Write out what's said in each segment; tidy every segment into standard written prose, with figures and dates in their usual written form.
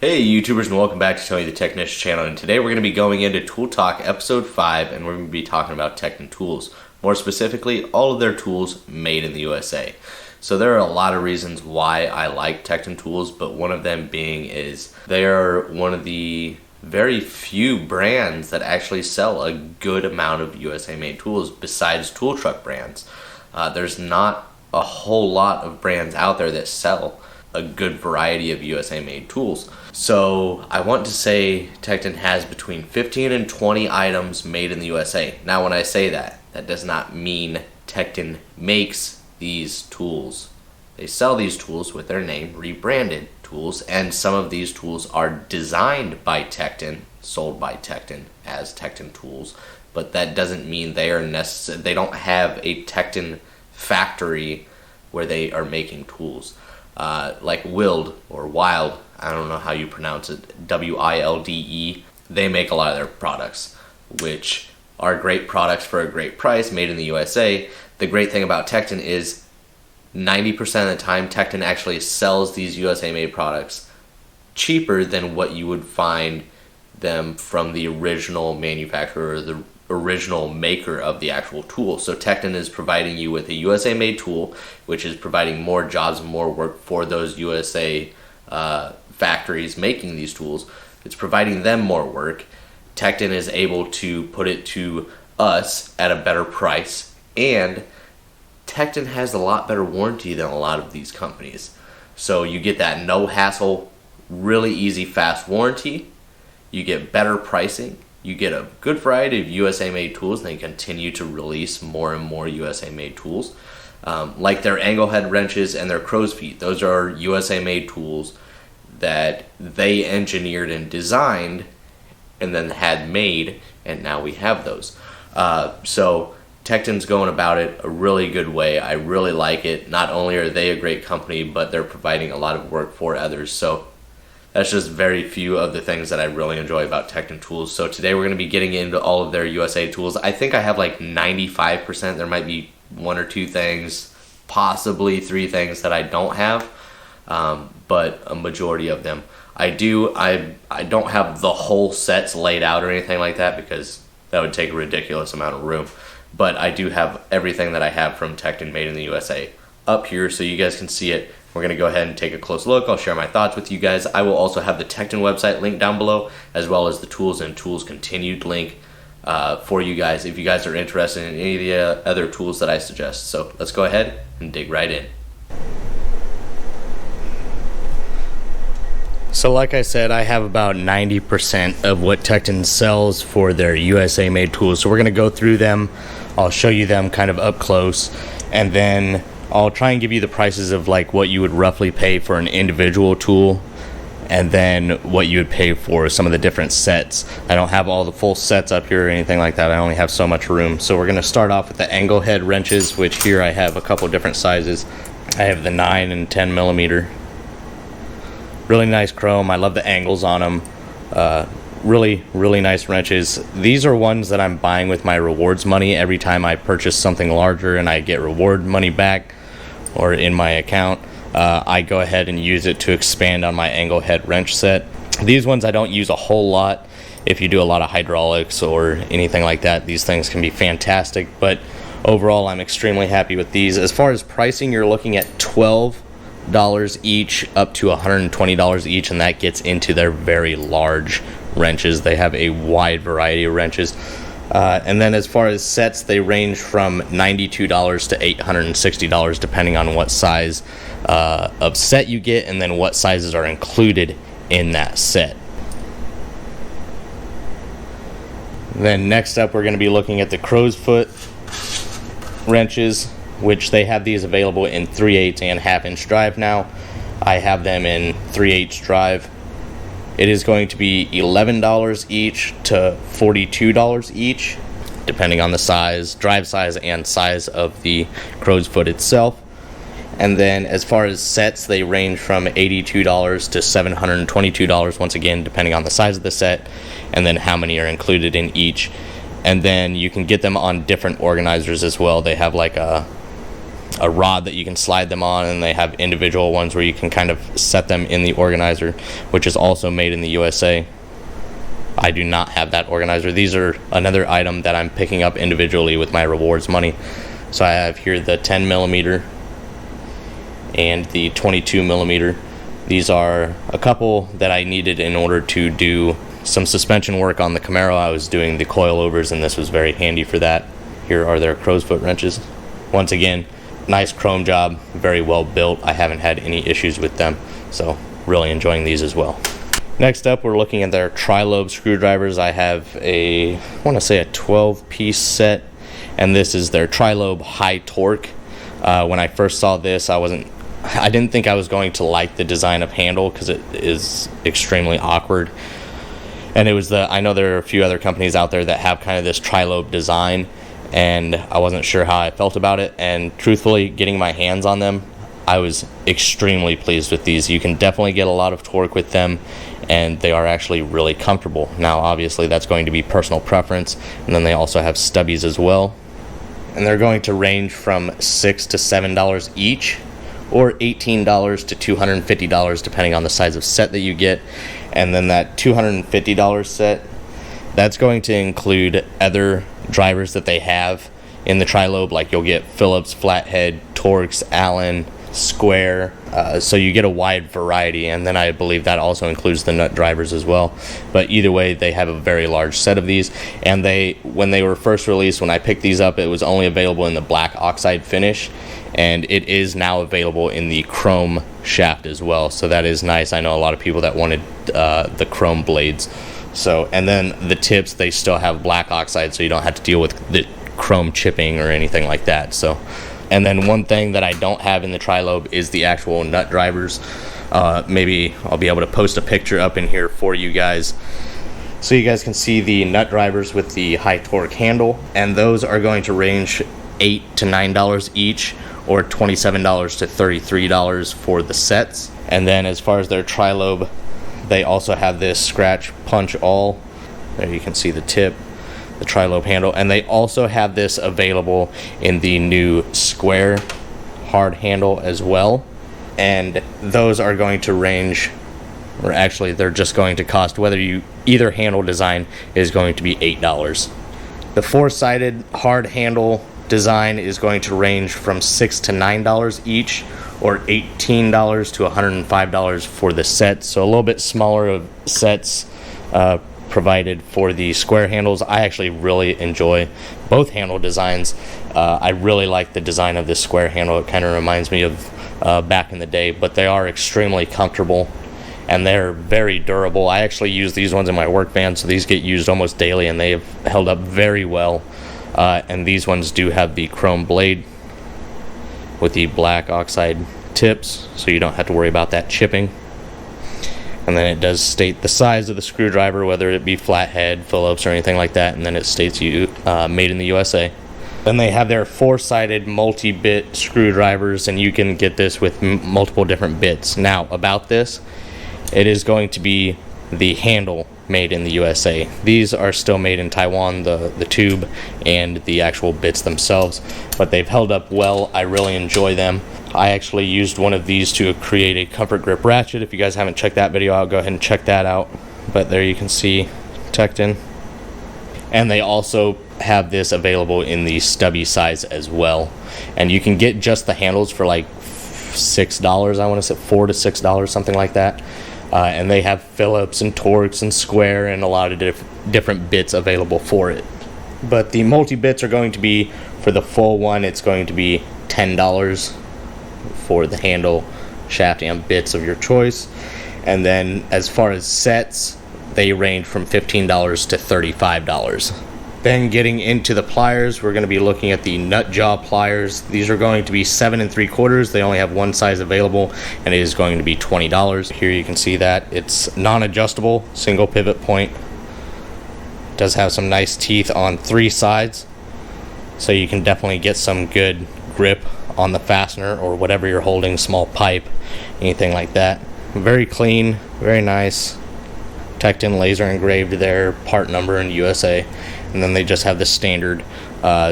Hey YouTubers, and welcome back to Tony the Technician channel, and today we're going to be going into Tool Talk episode 5, and we're going to be talking about Tekton tools. More specifically, all of their tools made in the USA. So there are a lot of reasons why I like Tekton tools, but one of them being is they are one of the very few brands that actually sell a good amount of USA made tools besides tool truck brands. There's not a whole lot of brands out there that sell a good variety of USA made tools. So I want to say Tekton has between 15 and 20 items made in the USA. Now when I say that, that does not mean Tekton makes these tools. They sell these tools with their name, rebranded tools, and some of these tools are designed by Tekton, sold by Tekton as Tekton tools, but that doesn't mean they are they don't have a Tekton factory where they are making tools. Like Wild or Wild, I don't know how you pronounce it, W-I-L-D-E, they make a lot of their products, which are great products for a great price, made in the USA. The great thing about Tekton is 90% of the time Tekton actually sells these USA made products cheaper than what you would find them from the original manufacturer or the original maker of the actual tool. So Tekton is providing you with a USA made tool, which is providing more jobs and more work for those USA factories making these tools. It's providing them more work. Tekton is able to put it to us at a better price, and Tekton has a lot better warranty than a lot of these companies. So you get that no hassle, really easy, fast warranty. You get better pricing. You get a good variety of USA made tools, and they continue to release more and more USA made tools. Like their angle head wrenches and their crow's feet. Those are USA made tools that they engineered and designed and then had made, and now we have those. So Tekton's going about it a really good way. I really like it. Not only are they a great company, but they're providing a lot of work for others. So that's just very few of the things that I really enjoy about Tekton tools. So today we're going to be getting into all of their USA tools. I think I have like 95%. There might be one or two things, possibly three things that I don't have, but a majority of them I do. I don't have the whole sets laid out or anything like that because that would take a ridiculous amount of room. But I do have everything that I have from Tekton made in the USA up here so you guys can see it. We're going to go ahead and take a close look. I'll share my thoughts with you guys. I will also have the Tekton website linked down below, as well as the tools and tools continued link for you guys if you guys are interested in any of the other tools that I suggest. So let's go ahead and dig right in. So like I said, I have about 90% of what Tekton sells for their USA made tools. So we're going to go through them. I'll show you them kind of up close, and then I'll try and give you the prices of like what you would roughly pay for an individual tool, and then what you would pay for some of the different sets. I don't have all the full sets up here or anything like that. I only have so much room. So we're going to start off with the angle head wrenches, which here I have a couple different sizes. I have the 9 and 10 millimeter. Really nice chrome. I love the angles on them. Really nice wrenches. These are ones that I'm buying with my rewards money. Every time I purchase something larger and I get reward money back or in my account, I go ahead and use it to expand on my angle head wrench set. These ones I don't use a whole lot. If you do a lot of hydraulics or anything like that, these things can be fantastic, but overall I'm extremely happy with these. As far as pricing, you're looking at $12 each up to $120 each, and that gets into their very large wrenches. They have a wide variety of wrenches. And then as far as sets, they range from $92 to $860 depending on what size of set you get and then what sizes are included in that set. Then next up we're going to be looking at the crow's foot wrenches, which they have these available in 3/8 and 1/2 inch drive now. I have them in 3/8 drive. It is going to be $11 each to $42 each, depending on the size, drive size, and size of the crow's foot itself. And then as far as sets, they range from $82 to $722, once again, depending on the size of the set, and then how many are included in each. And then you can get them on different organizers as well. They have like a a rod that you can slide them on, and they have individual ones where you can kind of set them in the organizer, which is also made in the USA. I do not have that organizer. These are another item that I'm picking up individually with my rewards money. So I have here the 10 millimeter and the 22 millimeter. These are a couple that I needed in order to do some suspension work on the Camaro. I was doing the coilovers, and this was very handy for that. Here are their crow's foot wrenches. Once again, nice chrome job, very well built. I haven't had any issues with them, so really enjoying these as well. Next up, we're looking at their tri-lobe screwdrivers. I have I want to say a 12-piece set, and this is their tri-lobe high torque. When I first saw this, I didn't think I was going to like the design of handle because it is extremely awkward. And I know there are a few other companies out there that have kind of this tri-lobe design, and I wasn't sure how I felt about it. And truthfully, getting my hands on them, I was extremely pleased with these. You can definitely get a lot of torque with them, and they are actually really comfortable. Now, obviously, that's going to be personal preference, and then they also have stubbies as well. And they're going to range from $6 to $7 each, or $18 to $250 depending on the size of set that you get. And then that $250 set, that's going to include other drivers that they have in the tri-lobe, like you'll get Phillips, flathead, Torx, Allen, square, so you get a wide variety. And then I believe that also includes the nut drivers as well. But either way, they have a very large set of these, and when they were first released, when I picked these up, it was only available in the black oxide finish, and it is now available in the chrome shaft as well, so that is nice. I know a lot of people that wanted the chrome blades. So, and then the tips, they still have black oxide, so you don't have to deal with the chrome chipping or anything like that. So, and then one thing that I don't have in the tri-lobe is the actual nut drivers. Maybe I'll be able to post a picture up in here for you guys, so you guys can see the nut drivers with the high torque handle, and those are going to range $8 to $9 each, or $27 to $33 for the sets. And then as far as their tri-lobe, they also have this scratch punch all. There you can see the tip, the tri-lobe handle, and they also have this available in the new square hard handle as well. And those are going to range, or actually they're just going to cost, either handle design is going to be $8. The four-sided hard handle design is going to range from $6 to $9 each, or $18 to $105 for the set. So a little bit smaller of sets provided for the square handles. I actually really enjoy both handle designs. I really like the design of this square handle. It kind of reminds me of back in the day, but they are extremely comfortable and they're very durable. I actually use these ones in my work van, so these get used almost daily, and they have held up very well. And these ones do have the chrome blade with the black oxide tips, so you don't have to worry about that chipping. And then it does state the size of the screwdriver, whether it be flathead, Phillips, or anything like that, and then it states made in the USA. Then they have their four-sided multi-bit screwdrivers, and you can get this with multiple different bits. Now, about this, it is going to be the handle made in the USA. These are still made in Taiwan, the tube and the actual bits themselves, but they've held up well. I really enjoy them. I actually used one of these to create a comfort grip ratchet. If you guys haven't checked that video out, go ahead and check that out. But there you can see Tekton. And they also have this available in the stubby size as well. And you can get just the handles for like $6, I want to say $4 to $6, something like that. And they have Phillips and Torx and square and a lot of different bits available for it. But the multi-bits are going to be, for the full one, it's going to be $10 for the handle, shaft, and bits of your choice. And then as far as sets, they range from $15 to $35. Then getting into the pliers, we're going to be looking at the nut jaw pliers. These are going to be 7 3/4. They only have one size available, and it is going to be $20. Here you can see that it's non-adjustable, single pivot point. It does have some nice teeth on 3 sides, so you can definitely get some good grip on the fastener or whatever you're holding, small pipe, anything like that. Very clean, very nice. Tekton laser engraved their part number in USA. And then they just have the standard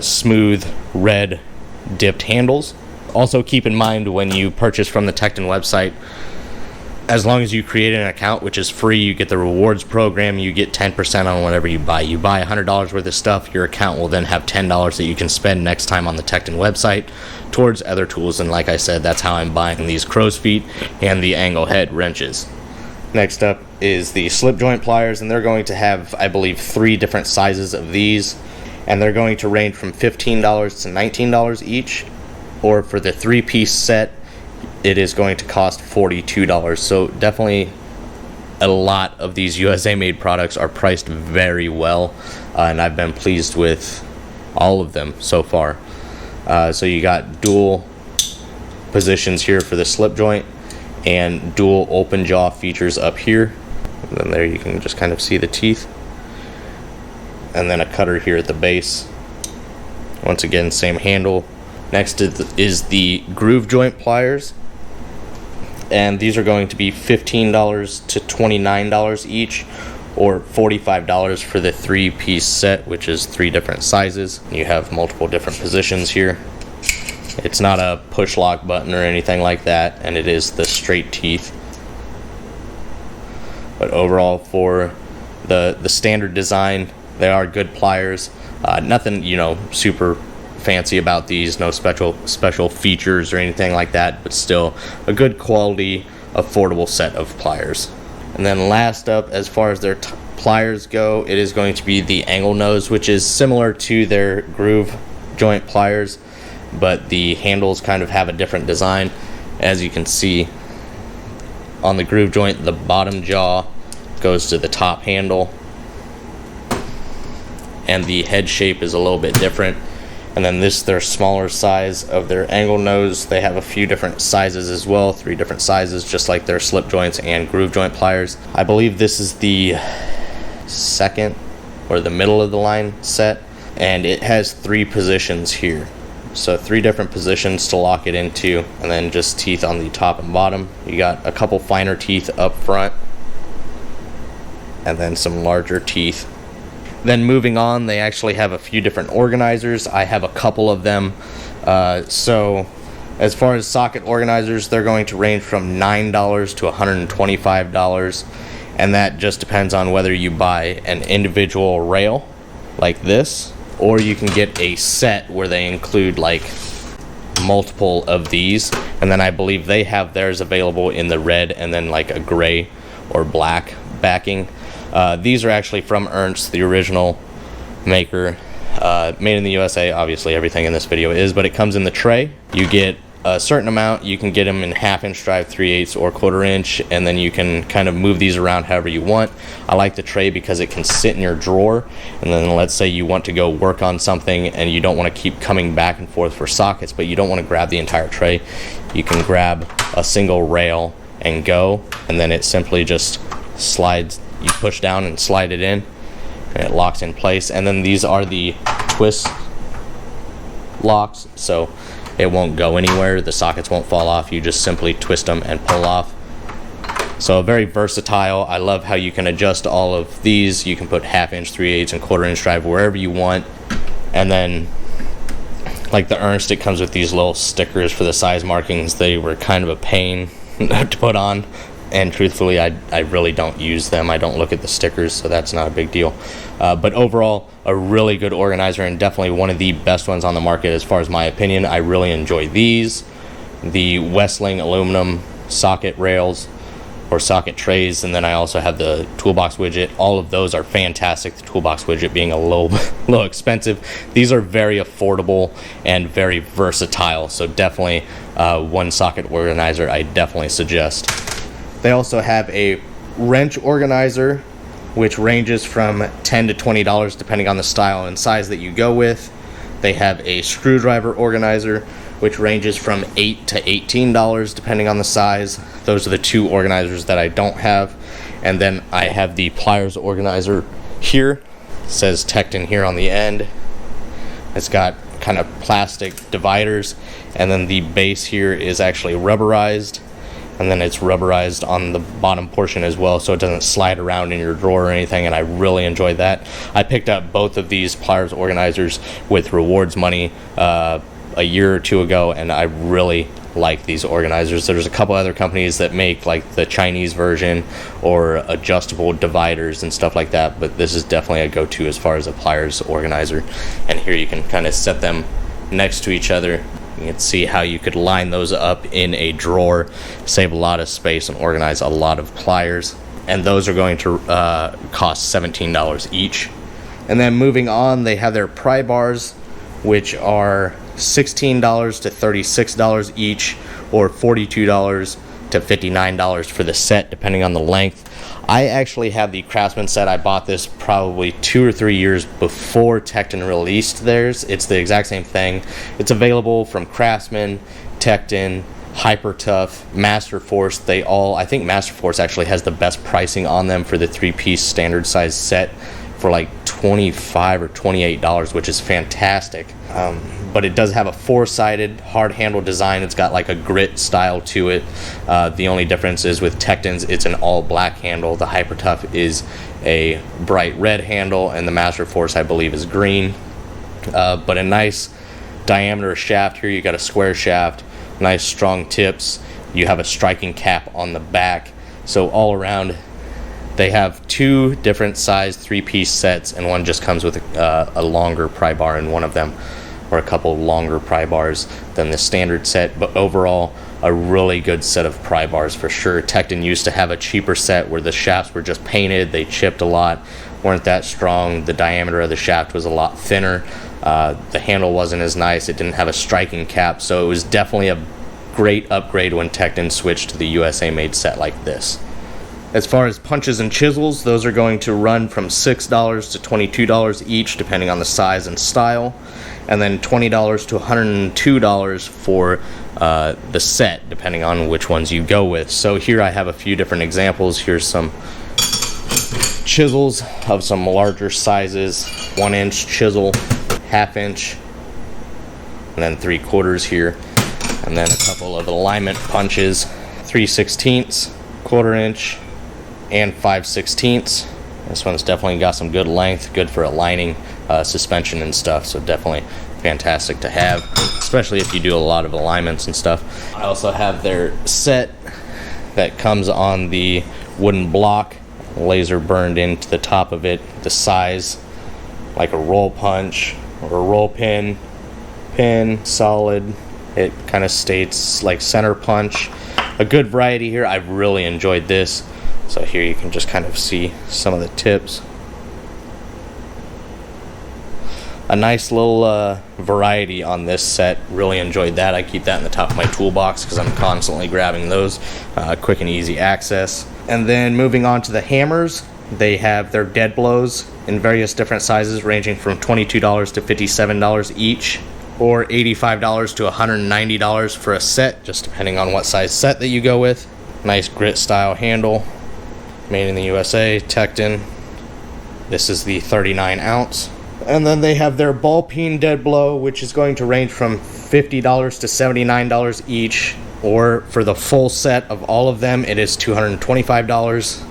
smooth red dipped handles. Also keep in mind when you purchase from the Tekton website, as long as you create an account, which is free, you get the rewards program, you get 10% on whatever you buy. You buy $100 worth of stuff, your account will then have $10 that you can spend next time on the Tekton website towards other tools. And like I said, that's how I'm buying these crow's feet and the angle head wrenches. Next up is the slip joint pliers, and they're going to have, I believe, 3 different sizes of these, and they're going to range from $15 to $19 each, or for the 3-piece set, it is going to cost $42. So definitely a lot of these USA made products are priced very well, and I've been pleased with all of them so far. So you got dual positions here for the slip joint and dual open jaw features up here, and then there you can just kind of see the teeth, and then a cutter here at the base. Once again, same handle. Next is the groove joint pliers, and these are going to be $15 to $29 each, or $45 for the 3-piece set, which is 3 different sizes. You have multiple different positions here. It's not a push lock button or anything like that, and it is the straight teeth. But overall, for the standard design, they are good pliers. Nothing, super fancy about these, no special features or anything like that, but still a good quality, affordable set of pliers. And then last up, as far as their pliers go, it is going to be the angle nose, which is similar to their groove joint pliers, but the handles kind of have a different design. As you can see on the groove joint, the bottom jaw goes to the top handle, and the head shape is a little bit different. And then their smaller size of their angle nose, they have a few different sizes as well, 3 different sizes, just like their slip joints and groove joint pliers. I believe this is the second or the middle of the line set, and it has 3 positions here. So 3 different positions to lock it into, and then just teeth on the top and bottom. You got a couple finer teeth up front, and then some larger teeth. Then moving on, they actually have a few different organizers. I have a couple of them. So as far as socket organizers, they're going to range from $9 to $125, and that just depends on whether you buy an individual rail like this, or you can get a set where they include like multiple of these, and then I believe they have theirs available in the red and then like a gray or black backing. These are actually from Ernst, the original maker, made in the USA. Obviously everything in this video is, but it comes in the tray. You get a certain amount. You can get them in 1/2 inch drive, 3/8 or 1/4 inch, and then you can kind of move these around however you want. I like the tray because it can sit in your drawer, and then let's say you want to go work on something and you don't want to keep coming back and forth for sockets, but you don't want to grab the entire tray. You can grab a single rail and go, and then it simply just slides. You push down and slide it in, and it locks in place. And then these are the twist locks, so it won't go anywhere. The sockets won't fall off. You just simply twist them and pull off. So very versatile. I love how you can adjust all of these. You can put 1/2 inch, 3/8 and 1/4 inch drive wherever you want. And then like the Ernst, it comes with these little stickers for the size markings. They were kind of a pain to put on, and truthfully I really don't use them. I don't look at the stickers, so that's not a big deal. But overall, a really good organizer, and definitely one of the best ones on the market as far as my opinion. I really enjoy these. The Westling aluminum socket rails or socket trays, and then I also have the toolbox widget. All of those are fantastic, the toolbox widget being a little expensive. These are very affordable and very versatile, so definitely one socket organizer I definitely suggest. They also have a wrench organizer, which ranges from $10 to $20 depending on the style and size that you go with. They have a screwdriver organizer, which ranges from $8 to $18 depending on the size. Those are the 2 organizers that I don't have. And then I have the pliers organizer here. It says Tekton here on the end. It's got kind of plastic dividers, and then the base here is actually rubberized, and then it's rubberized on the bottom portion as well, so it doesn't slide around in your drawer or anything, and I really enjoy that. I picked up both of these pliers organizers with rewards money a year or two ago, and I really like these organizers. There's a couple other companies that make like the Chinese version or adjustable dividers and stuff like that, but this is definitely a go-to as far as a pliers organizer. And here you can kind of set them next to each other. You can see how you could line those up in a drawer, save a lot of space, and organize a lot of pliers. And those are going to cost $17 each. And then moving on, they have their pry bars, which are $16 to $36 each, or $42 to $59 for the set, depending on the length. I actually have the Craftsman set. I bought this probably 2 or 3 years before Tekton released theirs. It's the exact same thing. It's available from Craftsman, Tekton, Hyper Tough, Master Force. I think Master Force actually has the best pricing on them for the 3-piece standard size set for like $25 or $28, which is fantastic. But it does have a 4-sided hard handle design. It's got like a grit style to it. The only difference is with Tekton's, it's an all black handle. The Hyper Tough is a bright red handle, and the Master Force, I believe, is green. But a nice diameter shaft here. You got a square shaft, nice strong tips. You have a striking cap on the back. So all around, they have 2 different size 3-piece sets, and one just comes with a longer pry bar in one of them, or a couple longer pry bars than the standard set. But overall, a really good set of pry bars for sure. Tekton used to have a cheaper set where the shafts were just painted, they chipped a lot, weren't that strong, the diameter of the shaft was a lot thinner, the handle wasn't as nice, it didn't have a striking cap, so it was definitely a great upgrade when Tekton switched to the USA made set like this. As far as punches and chisels, those are going to run from $6 to $22 each, depending on the size and style, and then $20 to $102 for the set, depending on which ones you go with. So here I have a few different examples. Here's some chisels of some larger sizes, 1-inch chisel, 1/2-inch, and then 3/4 here, and then a couple of alignment punches, 3/16, 1/4-inch, and 5/16. This one's definitely got some good length, good for aligning suspension and stuff, so definitely fantastic to have, especially if you do a lot of alignments and stuff. I also have their set that comes on the wooden block, laser burned into the top of it, the size like a roll punch or a roll pin, solid. It kind of states like center punch. A good variety here. I've really enjoyed this. So here you can just kind of see some of the tips. A nice little variety on this set. Really enjoyed that. I keep that in the top of my toolbox because I'm constantly grabbing those. Quick and easy access. And then moving on to the hammers, they have their dead blows in various different sizes, ranging from $22 to $57 each, or $85 to $190 for a set, just depending on what size set that you go with. Nice grit style handle, made in the USA, Tekton. This is the 39 ounce. And then they have their ball peen dead blow, which is going to range from $50 to $79 each, or for the full set of all of them, it is $225.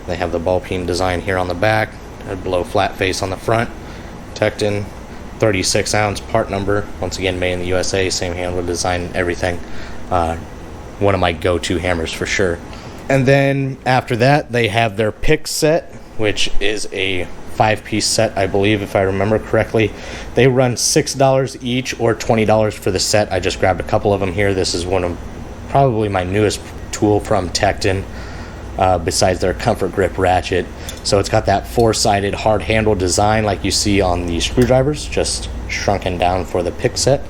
They have the ball peen design here on the back, dead blow flat face on the front. Tekton, 36 ounce part number, once again made in the USA, same handle design, everything. One of my go-to hammers for sure. And then after that, they have their pick set, which is a 5-piece set, I believe, if I remember correctly. They run $6 each, or $20 for the set. I just grabbed a couple of them here. This is one of probably my newest tool from Tekton, besides their comfort grip ratchet. So it's got that 4-sided hard handle design like you see on the screwdrivers, just shrunken down for the pick set.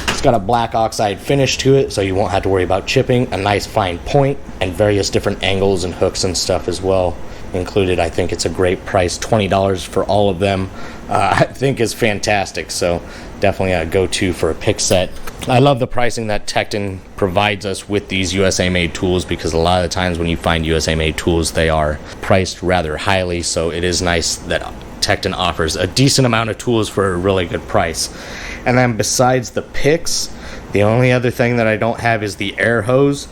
It's got a black oxide finish to it, so you won't have to worry about chipping. A nice fine point, and various different angles and hooks and stuff as well included. I think it's a great price. $20 for all of them I think is fantastic, so definitely a go-to for a pick set. I love the pricing that Tekton provides us with these USA made tools, because a lot of the times when you find USA made tools, they are priced rather highly, so it is nice that Tekton offers a decent amount of tools for a really good price. And then besides the picks, the only other thing that I don't have is the air hose,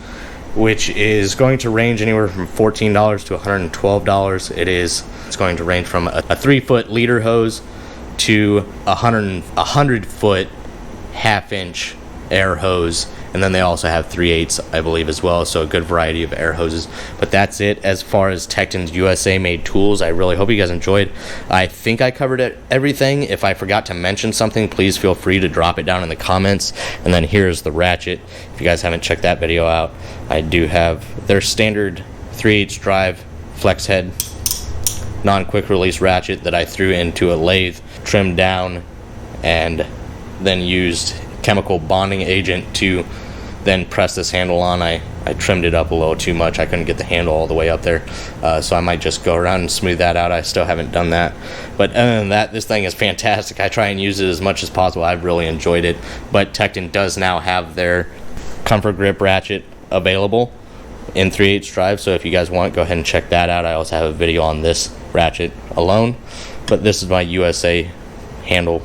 which is going to range anywhere from $14 to $112. It's going to range from a 3-foot leader hose to a 100-foot 1/2-inch air hose, and then they also have 3/8, I believe, as well, so a good variety of air hoses. But that's it as far as Tekton's USA made tools. I really hope you guys enjoyed. I think I covered everything. If I forgot to mention something, please feel free to drop it down in the comments. And then here's the ratchet. If you guys haven't checked that video out, I do have their standard 3/8 drive flex head non-quick release ratchet that I threw into a lathe, trimmed down, and then used chemical bonding agent to then press this handle on. I trimmed it up a little too much. I couldn't get the handle all the way up there, so I might just go around and smooth that out. I still haven't done that, but other than that, this thing is fantastic. I try and use it as much as possible. I've really enjoyed it. But Tekton does now have their comfort grip ratchet available in 3/8 drive, so if you guys want, go ahead and check that out. I also have a video on this ratchet alone, but this is my USA handle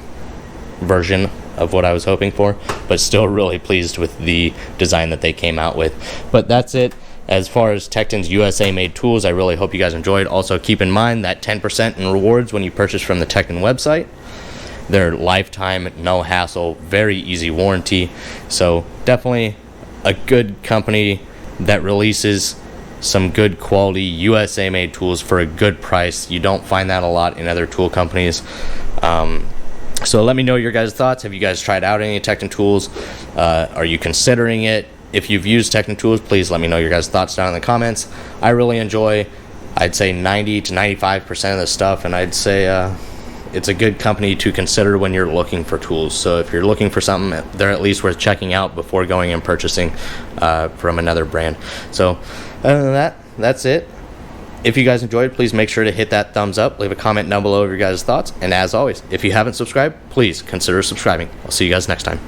version of what I was hoping for, but still really pleased with the design that they came out with. But that's it as far as Tekton's USA made tools. I really hope you guys enjoyed. Also keep in mind that 10% in rewards when you purchase from the Tekton website. They're lifetime, no hassle, very easy warranty, so definitely a good company that releases some good quality USA made tools for a good price. You don't find that a lot in other tool companies. So let me know your guys' thoughts. Have you guys tried out any Tekton tools? Are you considering it? If you've used Tekton tools, please let me know your guys' thoughts down in the comments. I really enjoy, I'd say 90 to 95% of the stuff, and I'd say it's a good company to consider when you're looking for tools. So if you're looking for something, they're at least worth checking out before going and purchasing from another brand. So other than that, that's it. If you guys enjoyed, please make sure to hit that thumbs up, leave a comment down below of your guys' thoughts, and as always, if you haven't subscribed, please consider subscribing. I'll see you guys next time.